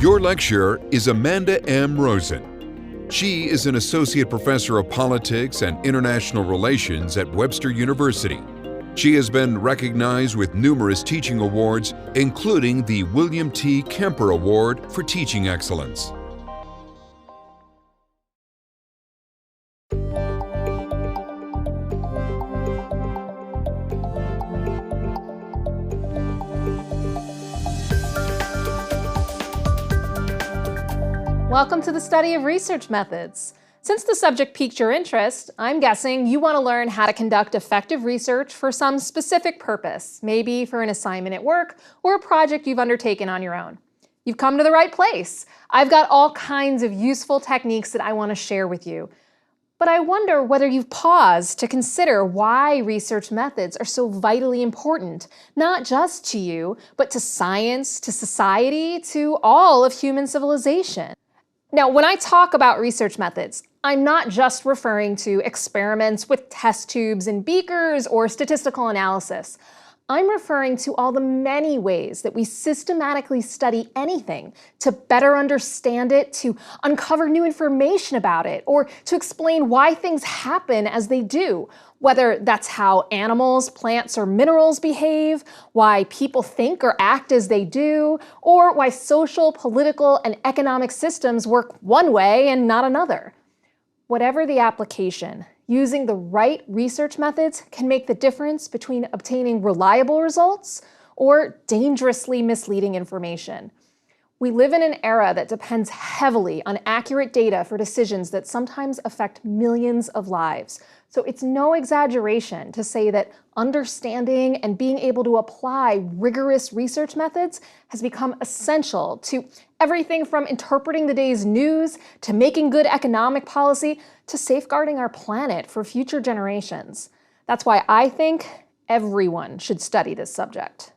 Your lecturer is Amanda M. Rosen. She is an associate professor of politics and international relations at Webster University. She has been recognized with numerous teaching awards, including the William T. Kemper Award for Teaching Excellence. Welcome to the study of research methods. Since the subject piqued your interest, I'm guessing you want to learn how to conduct effective research for some specific purpose, maybe for an assignment at work or a project you've undertaken on your own. You've come to the right place. I've got all kinds of useful techniques that I want to share with you. But I wonder whether you've paused to consider why research methods are so vitally important, not just to you, but to science, to society, to all of human civilization. Now, when I talk about research methods, I'm not just referring to experiments with test tubes and beakers or statistical analysis. I'm referring to all the many ways that we systematically study anything to better understand it, to uncover new information about it, or to explain why things happen as they do, whether that's how animals, plants, or minerals behave, why people think or act as they do, or why social, political, and economic systems work one way and not another. Whatever the application, using the right research methods can make the difference between obtaining reliable results or dangerously misleading information. We live in an era that depends heavily on accurate data for decisions that sometimes affect millions of lives. So it's no exaggeration to say that understanding and being able to apply rigorous research methods has become essential to everything from interpreting the day's news, to making good economic policy, to safeguarding our planet for future generations. That's why I think everyone should study this subject.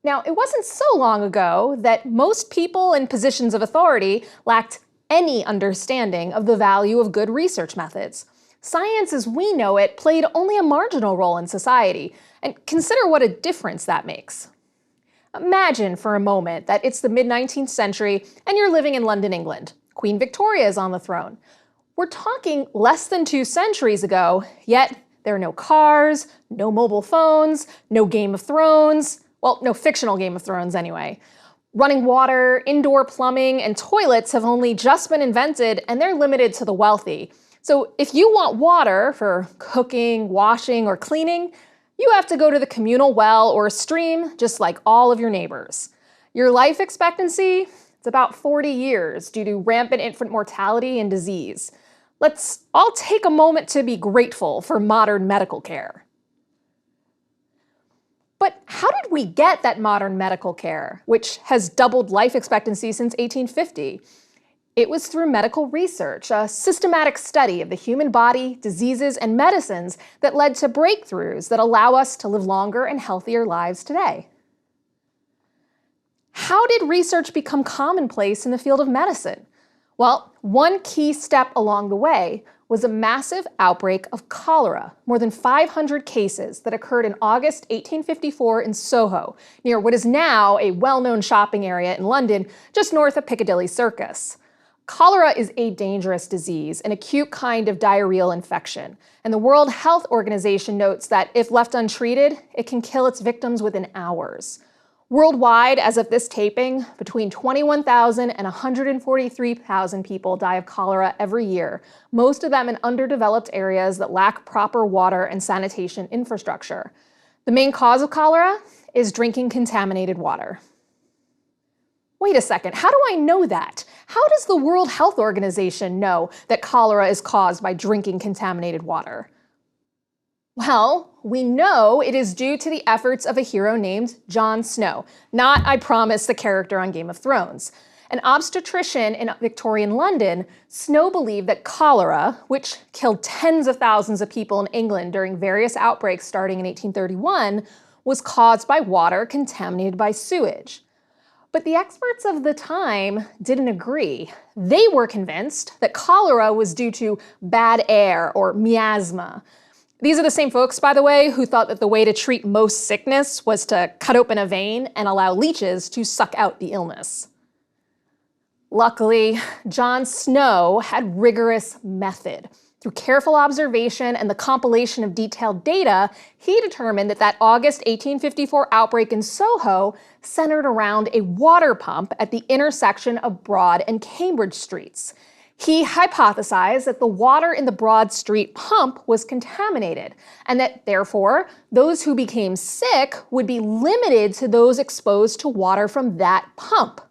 Now, it wasn't so long ago that most people in positions of authority lacked any understanding of the value of good research methods. Science as we know it played only a marginal role in society, and consider what a difference that makes. Imagine for a moment that it's the mid-19th century and you're living in London, England. Queen Victoria is on the throne. We're talking less than 2 centuries ago, yet there are no cars, no mobile phones, no Game of Thrones, well, no fictional Game of Thrones anyway. Running water, indoor plumbing, and toilets have only just been invented, and they're limited to the wealthy. So if you want water for cooking, washing, or cleaning, you have to go to the communal well or stream, just like all of your neighbors. Your life expectancy? It's about 40 years due to rampant infant mortality and disease. Let's all take a moment to be grateful for modern medical care. But how did we get that modern medical care, which has doubled life expectancy since 1850? It was through medical research, a systematic study of the human body, diseases, and medicines that led to breakthroughs that allow us to live longer and healthier lives today. How did research become commonplace in the field of medicine? Well, one key step along the way was a massive outbreak of cholera, more than 500 cases that occurred in August 1854 in Soho, near what is now a well-known shopping area in London, just north of Piccadilly Circus. Cholera is a dangerous disease, an acute kind of diarrheal infection, and the World Health Organization notes that if left untreated, it can kill its victims within hours. Worldwide, as of this taping, between 21,000 and 143,000 people die of cholera every year, most of them in underdeveloped areas that lack proper water and sanitation infrastructure. The main cause of cholera is drinking contaminated water. Wait a second, how do I know that? How does the World Health Organization know that cholera is caused by drinking contaminated water? Well, we know it is due to the efforts of a hero named Jon Snow, not, I promise, the character on Game of Thrones. An obstetrician in Victorian London, Snow believed that cholera, which killed tens of thousands of people in England during various outbreaks starting in 1831, was caused by water contaminated by sewage. But the experts of the time didn't agree. They were convinced that cholera was due to bad air or miasma. These are the same folks, by the way, who thought that the way to treat most sickness was to cut open a vein and allow leeches to suck out the illness. Luckily, John Snow had rigorous method. Through careful observation and the compilation of detailed data, he determined that August 1854 outbreak in Soho centered around a water pump at the intersection of Broad and Cambridge Streets. He hypothesized that the water in the Broad Street pump was contaminated, and that therefore those who became sick would be limited to those exposed to water from that pump.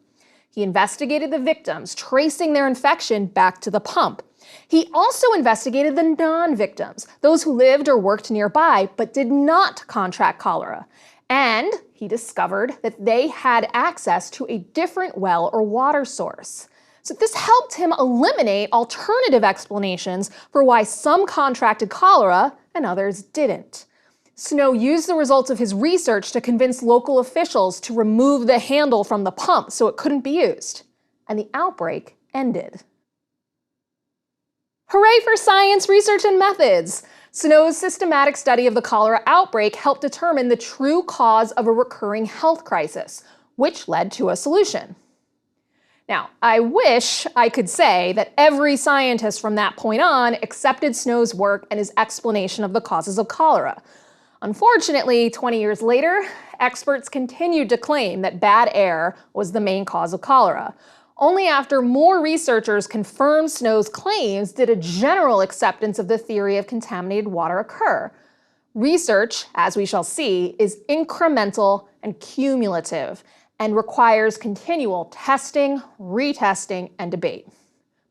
He investigated the victims, tracing their infection back to the pump. He also investigated the non-victims, those who lived or worked nearby but did not contract cholera. And he discovered that they had access to a different well or water source. So this helped him eliminate alternative explanations for why some contracted cholera and others didn't. Snow used the results of his research to convince local officials to remove the handle from the pump so it couldn't be used. And the outbreak ended. Hooray for science, research, and methods! Snow's systematic study of the cholera outbreak helped determine the true cause of a recurring health crisis, which led to a solution. Now, I wish I could say that every scientist from that point on accepted Snow's work and his explanation of the causes of cholera. Unfortunately, 20 years later, experts continued to claim that bad air was the main cause of cholera. Only after more researchers confirmed Snow's claims did a general acceptance of the theory of contaminated water occur. Research, as we shall see, is incremental and cumulative, and requires continual testing, retesting, and debate.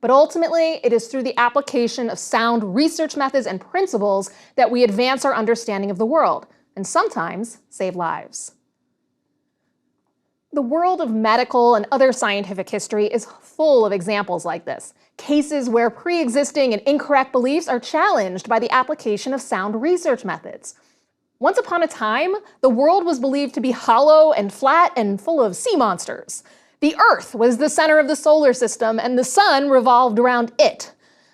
But ultimately, it is through the application of sound research methods and principles that we advance our understanding of the world, and sometimes save lives. The world of medical and other scientific history is full of examples like this, cases where pre-existing and incorrect beliefs are challenged by the application of sound research methods. Once upon a time, the world was believed to be hollow and flat and full of sea monsters. The Earth was the center of the solar system, and the sun revolved around it.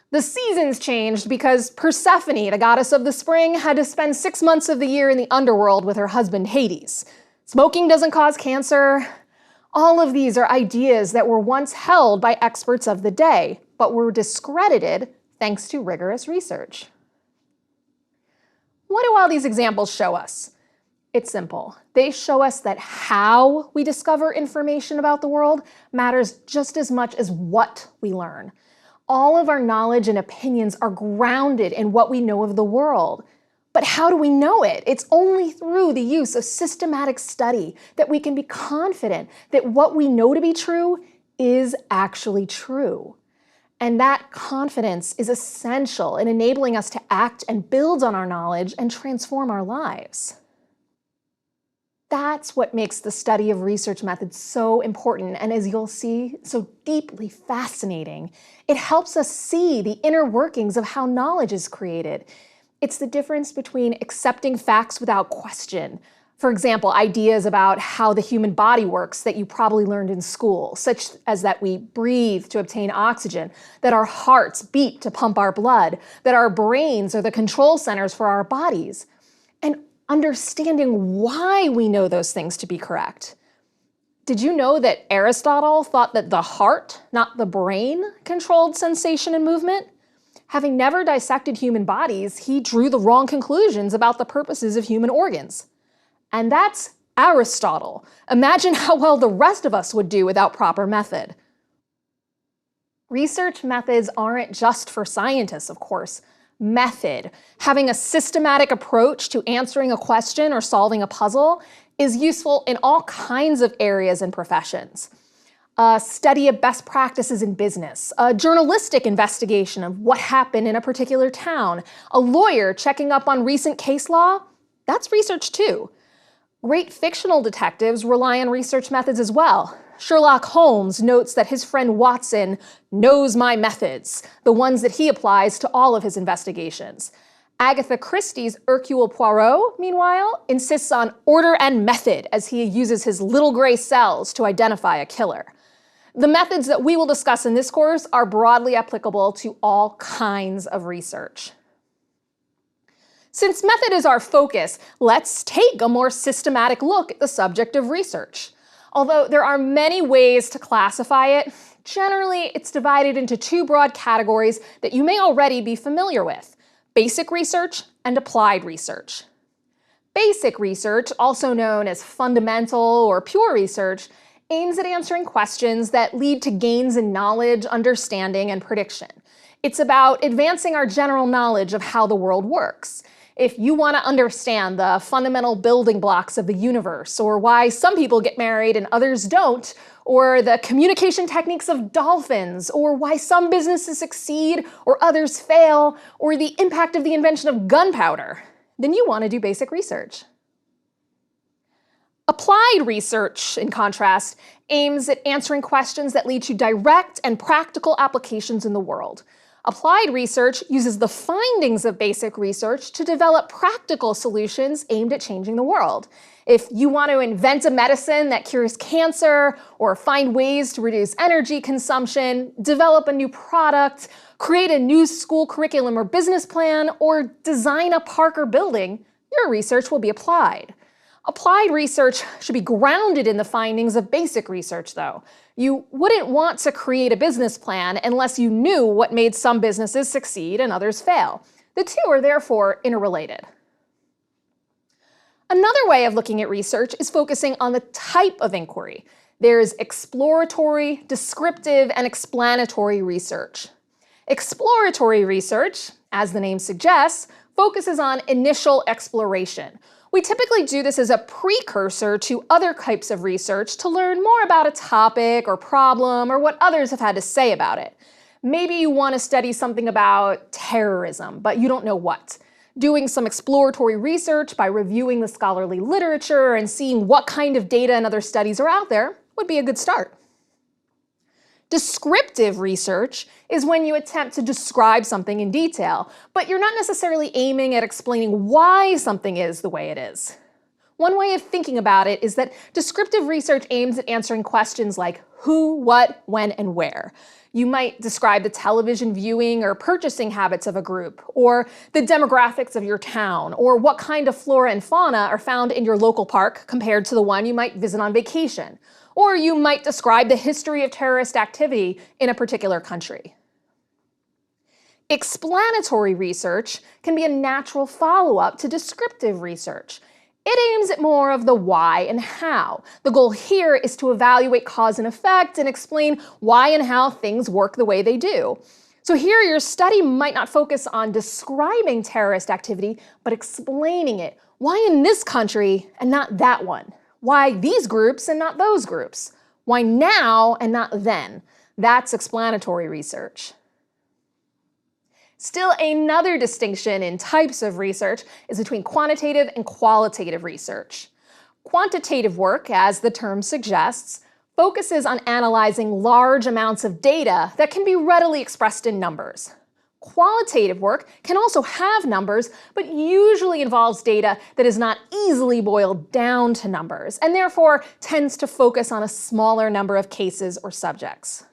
The seasons changed because Persephone, the goddess of the spring, had to spend 6 months of the year in the underworld with her husband Hades. Smoking doesn't cause cancer. All of these are ideas that were once held by experts of the day, but were discredited thanks to rigorous research. What do all these examples show us? It's simple. They show us that how we discover information about the world matters just as much as what we learn. All of our knowledge and opinions are grounded in what we know of the world. But how do we know it? It's only through the use of systematic study that we can be confident that what we know to be true is actually true. And that confidence is essential in enabling us to act and build on our knowledge and transform our lives. That's what makes the study of research methods so important, and as you'll see, so deeply fascinating. It helps us see the inner workings of how knowledge is created. It's the difference between accepting facts without question. For example, ideas about how the human body works that you probably learned in school, such as that we breathe to obtain oxygen, that our hearts beat to pump our blood, that our brains are the control centers for our bodies, and understanding why we know those things to be correct. Did you know that Aristotle thought that the heart, not the brain, controlled sensation and movement? Having never dissected human bodies, he drew the wrong conclusions about the purposes of human organs. And that's Aristotle. Imagine how well the rest of us would do without proper method. Research methods aren't just for scientists, of course. Method, having a systematic approach to answering a question or solving a puzzle, is useful in all kinds of areas and professions. A study of best practices in business, a journalistic investigation of what happened in a particular town, a lawyer checking up on recent case law, that's research too. Great fictional detectives rely on research methods as well. Sherlock Holmes notes that his friend Watson knows my methods, the ones that he applies to all of his investigations. Agatha Christie's Hercule Poirot, meanwhile, insists on order and method as he uses his little gray cells to identify a killer. The methods that we will discuss in this course are broadly applicable to all kinds of research. Since method is our focus, let's take a more systematic look at the subject of research. Although there are many ways to classify it, generally it's divided into two broad categories that you may already be familiar with: basic research and applied research. Basic research, also known as fundamental or pure research, aims at answering questions that lead to gains in knowledge, understanding, and prediction. It's about advancing our general knowledge of how the world works. If you want to understand the fundamental building blocks of the universe, or why some people get married and others don't, or the communication techniques of dolphins, or why some businesses succeed or others fail, or the impact of the invention of gunpowder, then you want to do basic research. Applied research, in contrast, aims at answering questions that lead to direct and practical applications in the world. Applied research uses the findings of basic research to develop practical solutions aimed at changing the world. If you want to invent a medicine that cures cancer, or find ways to reduce energy consumption, develop a new product, create a new school curriculum or business plan, or design a park or building, your research will be applied. Applied research should be grounded in the findings of basic research, though. You wouldn't want to create a business plan unless you knew what made some businesses succeed and others fail. The two are therefore interrelated. Another way of looking at research is focusing on the type of inquiry. There's exploratory, descriptive, and explanatory research. Exploratory research, as the name suggests, focuses on initial exploration. We typically do this as a precursor to other types of research to learn more about a topic or problem or what others have had to say about it. Maybe you want to study something about terrorism, but you don't know what. Doing some exploratory research by reviewing the scholarly literature and seeing what kind of data and other studies are out there would be a good start. Descriptive research is when you attempt to describe something in detail, but you're not necessarily aiming at explaining why something is the way it is. One way of thinking about it is that descriptive research aims at answering questions like who, what, when, and where. You might describe the television viewing or purchasing habits of a group, or the demographics of your town, or what kind of flora and fauna are found in your local park compared to the one you might visit on vacation. Or you might describe the history of terrorist activity in a particular country. Explanatory research can be a natural follow-up to descriptive research. It aims at more of the why and how. The goal here is to evaluate cause and effect and explain why and how things work the way they do. So here your study might not focus on describing terrorist activity, but explaining it. Why in this country and not that one? Why these groups and not those groups? Why now and not then? That's explanatory research. Still, another distinction in types of research is between quantitative and qualitative research. Quantitative work, as the term suggests, focuses on analyzing large amounts of data that can be readily expressed in numbers. Qualitative work can also have numbers, but usually involves data that is not easily boiled down to numbers, and therefore tends to focus on a smaller number of cases or subjects.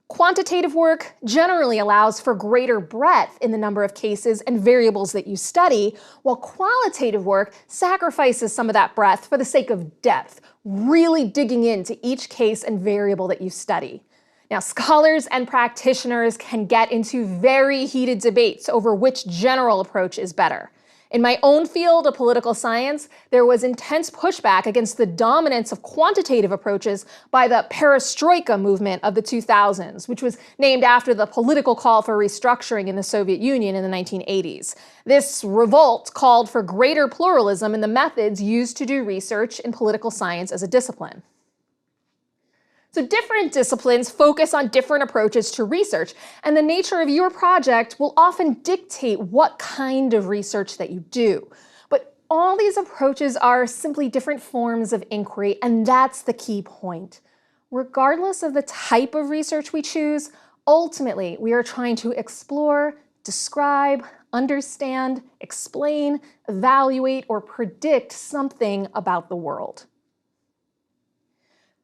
Quantitative work generally allows for greater breadth in the number of cases and variables that you study, while qualitative work sacrifices some of that breadth for the sake of depth, really digging into each case and variable that you study. Now, scholars and practitioners can get into very heated debates over which general approach is better. In my own field of political science, there was intense pushback against the dominance of quantitative approaches by the perestroika movement of the 2000s, which was named after the political call for restructuring in the Soviet Union in the 1980s. This revolt called for greater pluralism in the methods used to do research in political science as a discipline. So different disciplines focus on different approaches to research, and the nature of your project will often dictate what kind of research that you do. But all these approaches are simply different forms of inquiry, and that's the key point. Regardless of the type of research we choose, ultimately we are trying to explore, describe, understand, explain, evaluate, or predict something about the world.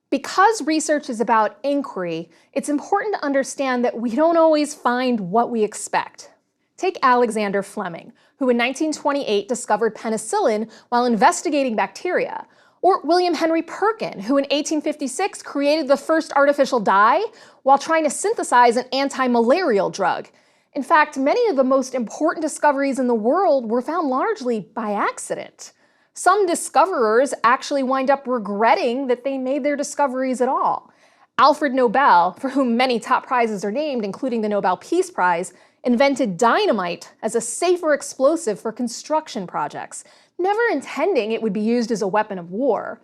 Because research is about inquiry, it's important to understand that we don't always find what we expect. Take Alexander Fleming, who in 1928 discovered penicillin while investigating bacteria, or William Henry Perkin, who in 1856 created the first artificial dye while trying to synthesize an anti-malarial drug. In fact, many of the most important discoveries in the world were found largely by accident. Some discoverers actually wind up regretting that they made their discoveries at all. Alfred Nobel, for whom many top prizes are named, including the Nobel Peace Prize, invented dynamite as a safer explosive for construction projects, never intending it would be used as a weapon of war.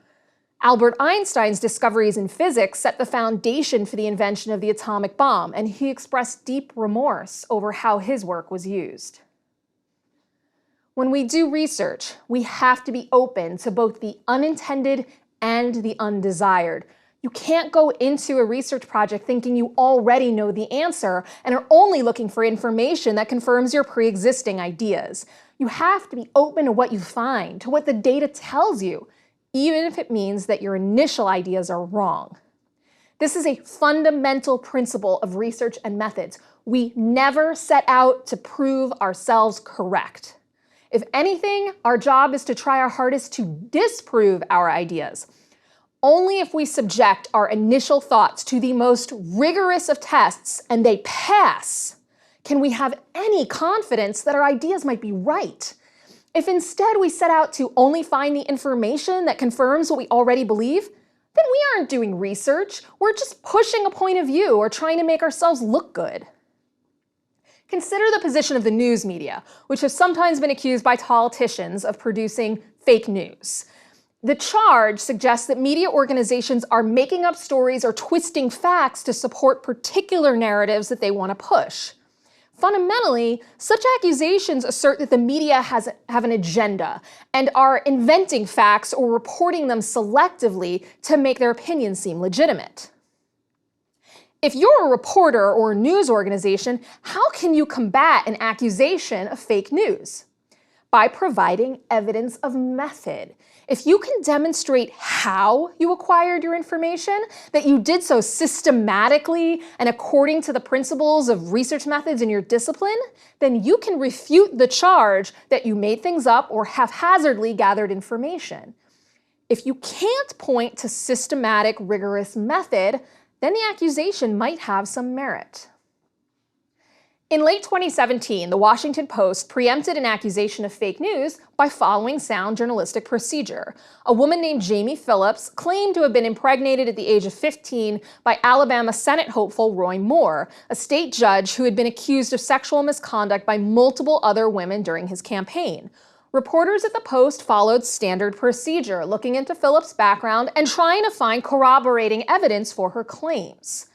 Albert Einstein's discoveries in physics set the foundation for the invention of the atomic bomb, and he expressed deep remorse over how his work was used. When we do research, we have to be open to both the unintended and the undesired. You can't go into a research project thinking you already know the answer and are only looking for information that confirms your pre-existing ideas. You have to be open to what you find, to what the data tells you, even if it means that your initial ideas are wrong. This is a fundamental principle of research and methods. We never set out to prove ourselves correct. If anything, our job is to try our hardest to disprove our ideas. Only if we subject our initial thoughts to the most rigorous of tests and they pass, can we have any confidence that our ideas might be right. If instead we set out to only find the information that confirms what we already believe, then we aren't doing research. We're just pushing a point of view or trying to make ourselves look good. Consider the position of the news media, which has sometimes been accused by politicians of producing fake news. The charge suggests that media organizations are making up stories or twisting facts to support particular narratives that they want to push. Fundamentally, such accusations assert that the media have an agenda and are inventing facts or reporting them selectively to make their opinions seem legitimate. If you're a reporter or a news organization, how can you combat an accusation of fake news? By providing evidence of method. If you can demonstrate how you acquired your information, that you did so systematically and according to the principles of research methods in your discipline, then you can refute the charge that you made things up or haphazardly gathered information. If you can't point to systematic, rigorous method, then the accusation might have some merit. In late 2017, the Washington Post preempted an accusation of fake news by following sound journalistic procedure. A woman named Jamie Phillips claimed to have been impregnated at the age of 15 by Alabama Senate hopeful Roy Moore, a state judge who had been accused of sexual misconduct by multiple other women during his campaign. Reporters at the Post followed standard procedure, looking into Phillips' background and trying to find corroborating evidence for her claims.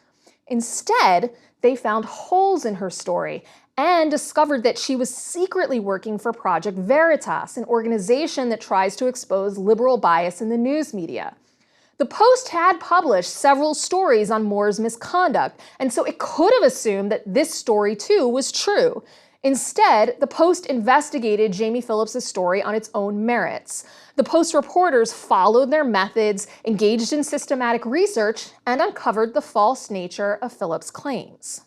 Instead, they found holes in her story and discovered that she was secretly working for Project Veritas, an organization that tries to expose liberal bias in the news media. The Post had published several stories on Moore's misconduct, and so it could have assumed that this story too was true. Instead, the Post investigated Jamie Phillips' story on its own merits. The Post reporters followed their methods, engaged in systematic research, and uncovered the false nature of Phillips' claims.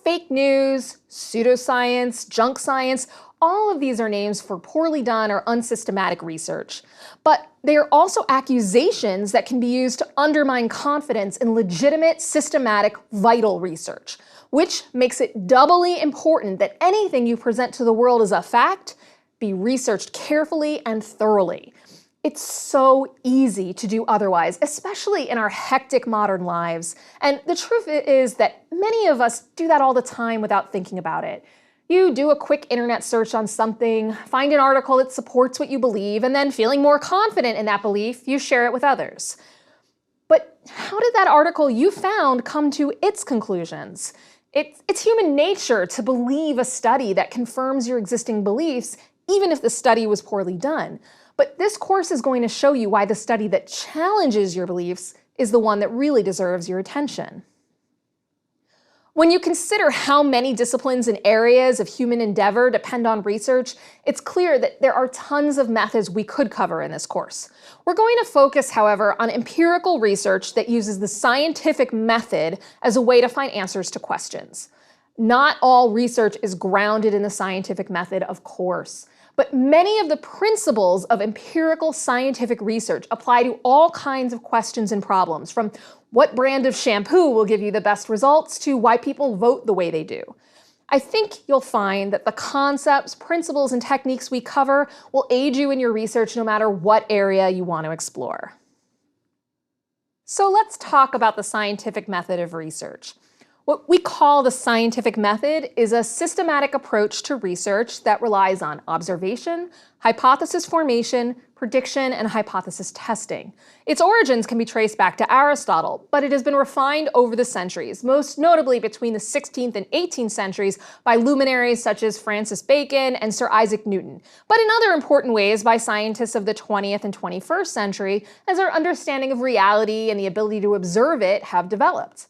Fake news, pseudoscience, junk science, all of these are names for poorly done or unsystematic research. But they are also accusations that can be used to undermine confidence in legitimate, systematic, vital research, which makes it doubly important that anything you present to the world as a fact be researched carefully and thoroughly. It's so easy to do otherwise, especially in our hectic modern lives. And the truth is that many of us do that all the time without thinking about it. You do a quick internet search on something, find an article that supports what you believe, and then feeling more confident in that belief, you share it with others. But how did that article you found come to its conclusions? It's human nature to believe a study that confirms your existing beliefs, even if the study was poorly done. But this course is going to show you why the study that challenges your beliefs is the one that really deserves your attention. When you consider how many disciplines and areas of human endeavor depend on research, it's clear that there are tons of methods we could cover in this course. We're going to focus, however, on empirical research that uses the scientific method as a way to find answers to questions. Not all research is grounded in the scientific method, of course, but many of the principles of empirical scientific research apply to all kinds of questions and problems, from what brand of shampoo will give you the best results to why people vote the way they do. I think you'll find that the concepts, principles, and techniques we cover will aid you in your research no matter what area you want to explore. So let's talk about the scientific method of research. What we call the scientific method is a systematic approach to research that relies on observation, hypothesis formation, prediction, and hypothesis testing. Its origins can be traced back to Aristotle, but it has been refined over the centuries, most notably between the 16th and 18th centuries by luminaries such as Francis Bacon and Sir Isaac Newton, but in other important ways by scientists of the 20th and 21st century as our understanding of reality and the ability to observe it have developed.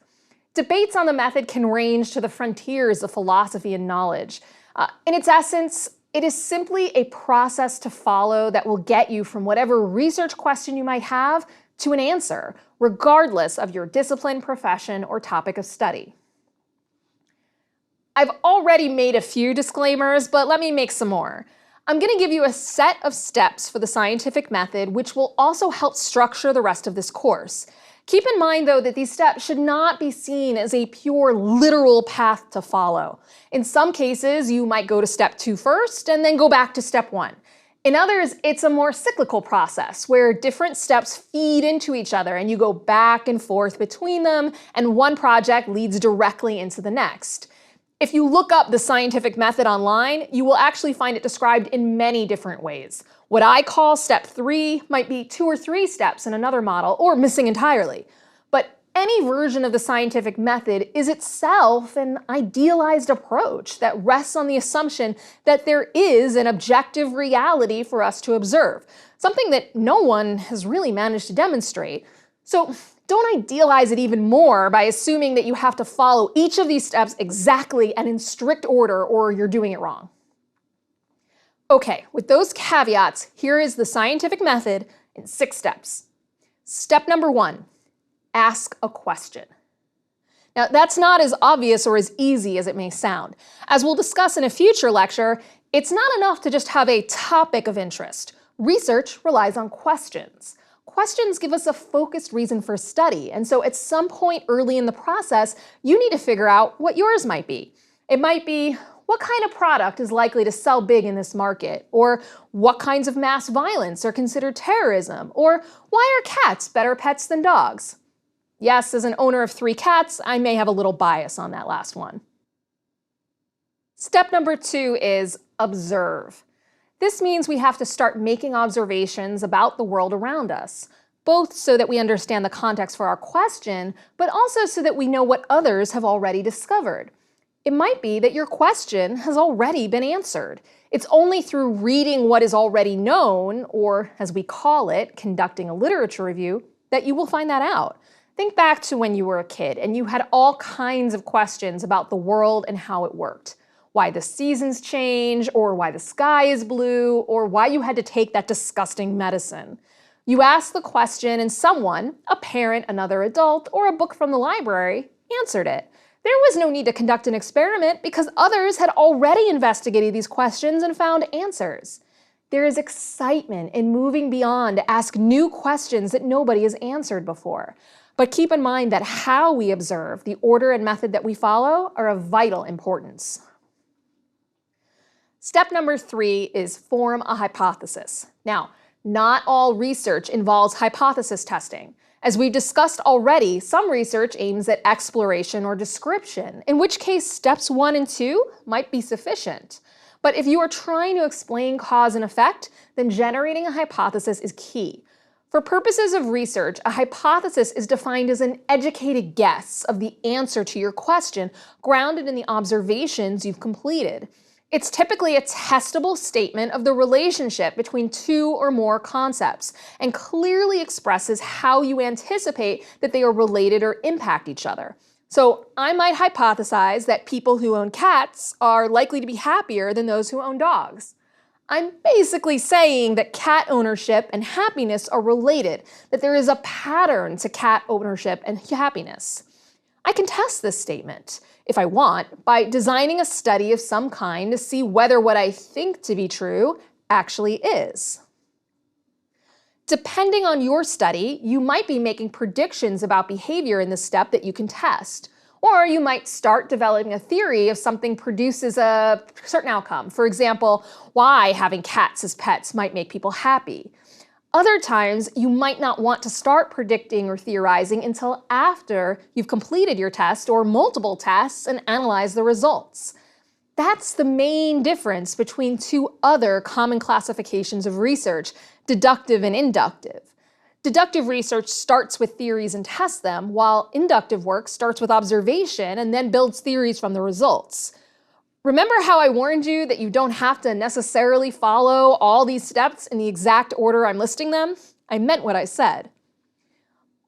Debates on the method can range to the frontiers of philosophy and knowledge. In its essence, it is simply a process to follow that will get you from whatever research question you might have to an answer, regardless of your discipline, profession, or topic of study. I've already made a few disclaimers, but let me make some more. I'm going to give you a set of steps for the scientific method, which will also help structure the rest of this course. Keep in mind, though, that these steps should not be seen as a pure literal path to follow. In some cases, you might go to step 2 first and then go back to step 1. In others, it's a more cyclical process where different steps feed into each other and you go back and forth between them, and one project leads directly into the next. If you look up the scientific method online, you will actually find it described in many different ways. What I call step 3 might be 2 or 3 steps in another model, or missing entirely. But any version of the scientific method is itself an idealized approach that rests on the assumption that there is an objective reality for us to observe, something that no one has really managed to demonstrate. So don't idealize it even more by assuming that you have to follow each of these steps exactly and in strict order, or you're doing it wrong. Okay, with those caveats, here is the scientific method in 6 steps. Step number 1, ask a question. Now, that's not as obvious or as easy as it may sound. As we'll discuss in a future lecture, it's not enough to just have a topic of interest. Research relies on questions. Questions give us a focused reason for study, and so at some point early in the process, you need to figure out what yours might be. It might be, what kind of product is likely to sell big in this market? Or what kinds of mass violence are considered terrorism? Or why are cats better pets than dogs? Yes, as an owner of 3 cats, I may have a little bias on that last one. Step number 2 is observe. This means we have to start making observations about the world around us, both so that we understand the context for our question, but also so that we know what others have already discovered. It might be that your question has already been answered. It's only through reading what is already known, or as we call it, conducting a literature review, that you will find that out. Think back to when you were a kid and you had all kinds of questions about the world and how it worked. Why the seasons change, or why the sky is blue, or why you had to take that disgusting medicine. You asked the question and someone, a parent, another adult, or a book from the library, answered it. There was no need to conduct an experiment because others had already investigated these questions and found answers. There is excitement in moving beyond to ask new questions that nobody has answered before. But keep in mind that how we observe, the order and method that we follow, are of vital importance. Step number 3 is form a hypothesis. Now, not all research involves hypothesis testing. As we've discussed already, some research aims at exploration or description, in which case steps 1 and 2 might be sufficient. But if you are trying to explain cause and effect, then generating a hypothesis is key. For purposes of research, a hypothesis is defined as an educated guess of the answer to your question, grounded in the observations you've completed. It's typically a testable statement of the relationship between 2 or more concepts and clearly expresses how you anticipate that they are related or impact each other. So I might hypothesize that people who own cats are likely to be happier than those who own dogs. I'm basically saying that cat ownership and happiness are related, that there is a pattern to cat ownership and happiness. I can test this statement, if I want, by designing a study of some kind to see whether what I think to be true actually is. Depending on your study, you might be making predictions about behavior in the step that you can test. Or you might start developing a theory if something produces a certain outcome. For example, why having cats as pets might make people happy. Other times, you might not want to start predicting or theorizing until after you've completed your test or multiple tests and analyzed the results. That's the main difference between two other common classifications of research, deductive and inductive. Deductive research starts with theories and tests them, while inductive work starts with observation and then builds theories from the results. Remember how I warned you that you don't have to necessarily follow all these steps in the exact order I'm listing them? I meant what I said.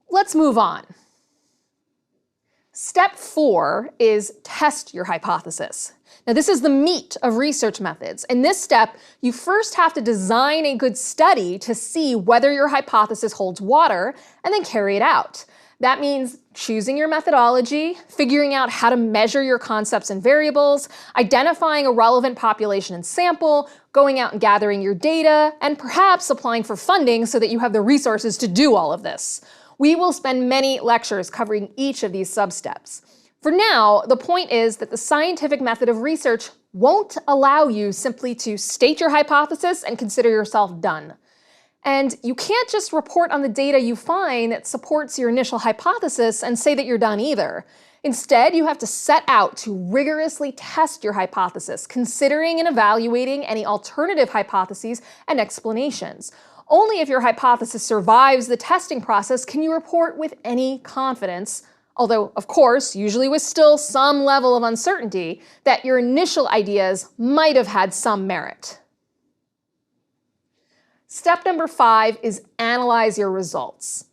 Let's move on. Step 4 is test your hypothesis. Now, this is the meat of research methods. In this step, you first have to design a good study to see whether your hypothesis holds water and then carry it out. That means choosing your methodology, figuring out how to measure your concepts and variables, identifying a relevant population and sample, going out and gathering your data, and perhaps applying for funding so that you have the resources to do all of this. We will spend many lectures covering each of these sub-steps. For now, the point is that the scientific method of research won't allow you simply to state your hypothesis and consider yourself done. And you can't just report on the data you find that supports your initial hypothesis and say that you're done either. Instead, you have to set out to rigorously test your hypothesis, considering and evaluating any alternative hypotheses and explanations. Only if your hypothesis survives the testing process can you report with any confidence, although, of course, usually with still some level of uncertainty, that your initial ideas might have had some merit. Step number 5 is analyze your results.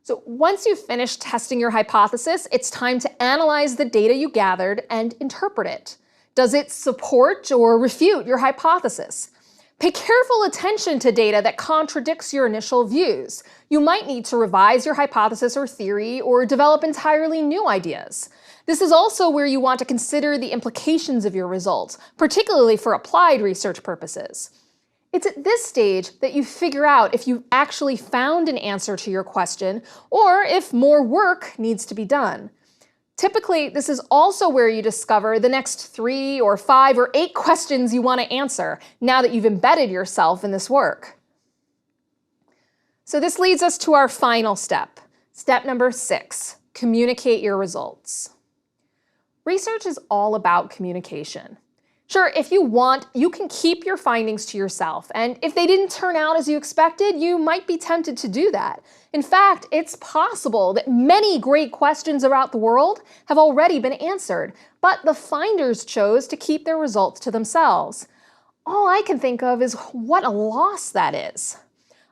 So once you've finished testing your hypothesis, it's time to analyze the data you gathered and interpret it. Does it support or refute your hypothesis? Pay careful attention to data that contradicts your initial views. You might need to revise your hypothesis or theory or develop entirely new ideas. This is also where you want to consider the implications of your results, particularly for applied research purposes. It's at this stage that you figure out if you've actually found an answer to your question or if more work needs to be done. Typically, this is also where you discover the next 3 or 5 or 8 questions you want to answer now that you've embedded yourself in this work. So this leads us to our final step. Step number 6, communicate your results. Research is all about communication. Sure, if you want, you can keep your findings to yourself, and if they didn't turn out as you expected, you might be tempted to do that. In fact, it's possible that many great questions about the world have already been answered, but the finders chose to keep their results to themselves. All I can think of is what a loss that is.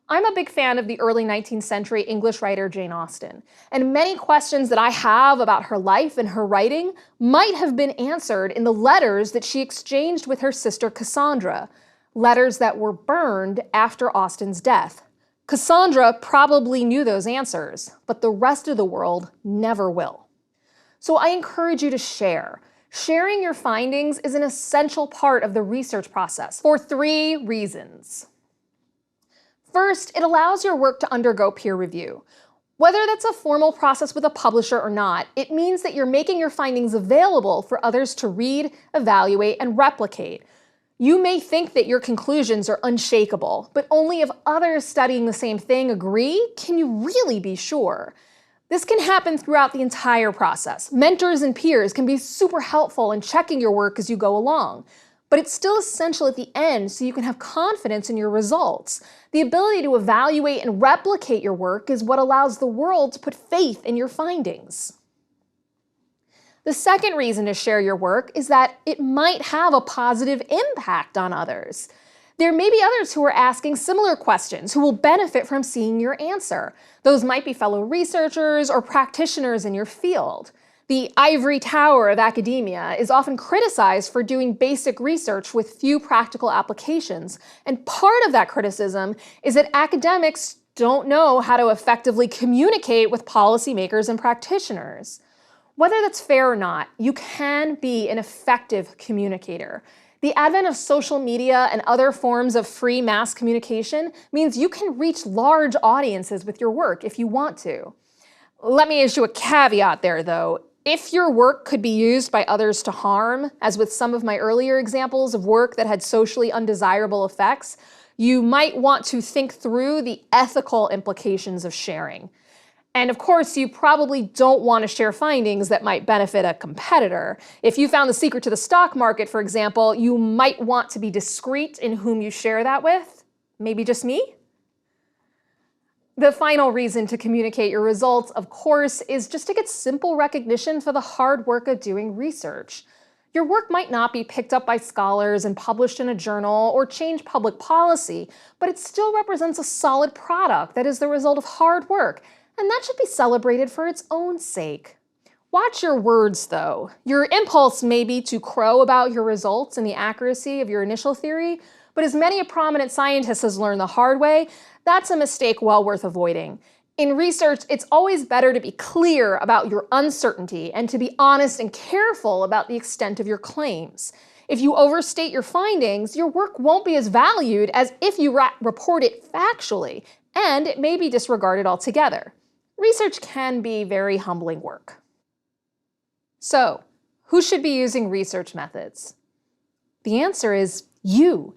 I'm a big fan of the early 19th century English writer Jane Austen, and many questions that I have about her life and her writing might have been answered in the letters that she exchanged with her sister Cassandra, letters that were burned after Austen's death. Cassandra probably knew those answers, but the rest of the world never will. So I encourage you to share. Sharing your findings is an essential part of the research process for 3 reasons. First, it allows your work to undergo peer review. Whether that's a formal process with a publisher or not, it means that you're making your findings available for others to read, evaluate, and replicate. You may think that your conclusions are unshakable, but only if others studying the same thing agree can you really be sure. This can happen throughout the entire process. Mentors and peers can be super helpful in checking your work as you go along. But it's still essential at the end so you can have confidence in your results. The ability to evaluate and replicate your work is what allows the world to put faith in your findings. The second reason to share your work is that it might have a positive impact on others. There may be others who are asking similar questions who will benefit from seeing your answer. Those might be fellow researchers or practitioners in your field. The ivory tower of academia is often criticized for doing basic research with few practical applications, and part of that criticism is that academics don't know how to effectively communicate with policymakers and practitioners. Whether that's fair or not, you can be an effective communicator. The advent of social media and other forms of free mass communication means you can reach large audiences with your work if you want to. Let me issue a caveat there, though. If your work could be used by others to harm, as with some of my earlier examples of work that had socially undesirable effects, you might want to think through the ethical implications of sharing. And of course, you probably don't want to share findings that might benefit a competitor. If you found the secret to the stock market, for example, you might want to be discreet in whom you share that with. Maybe just me? The final reason to communicate your results, of course, is just to get simple recognition for the hard work of doing research. Your work might not be picked up by scholars and published in a journal or change public policy, but it still represents a solid product that is the result of hard work, and that should be celebrated for its own sake. Watch your words, though. Your impulse may be to crow about your results and the accuracy of your initial theory, but as many a prominent scientist has learned the hard way, that's a mistake well worth avoiding. In research, it's always better to be clear about your uncertainty and to be honest and careful about the extent of your claims. If you overstate your findings, your work won't be as valued as if you report it factually, and it may be disregarded altogether. Research can be very humbling work. So, who should be using research methods? The answer is you,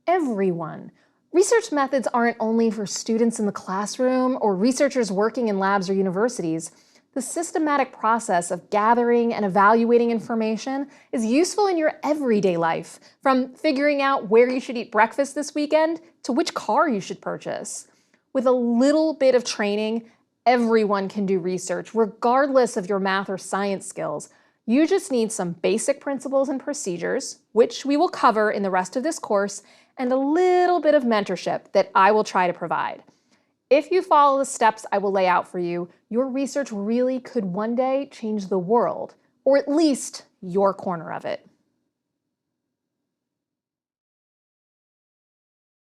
everyone. Research methods aren't only for students in the classroom or researchers working in labs or universities. The systematic process of gathering and evaluating information is useful in your everyday life, from figuring out where you should eat breakfast this weekend to which car you should purchase. With a little bit of training, everyone can do research, regardless of your math or science skills. You just need some basic principles and procedures, which we will cover in the rest of this course, and a little bit of mentorship that I will try to provide. If you follow the steps I will lay out for you, your research really could one day change the world, or at least your corner of it.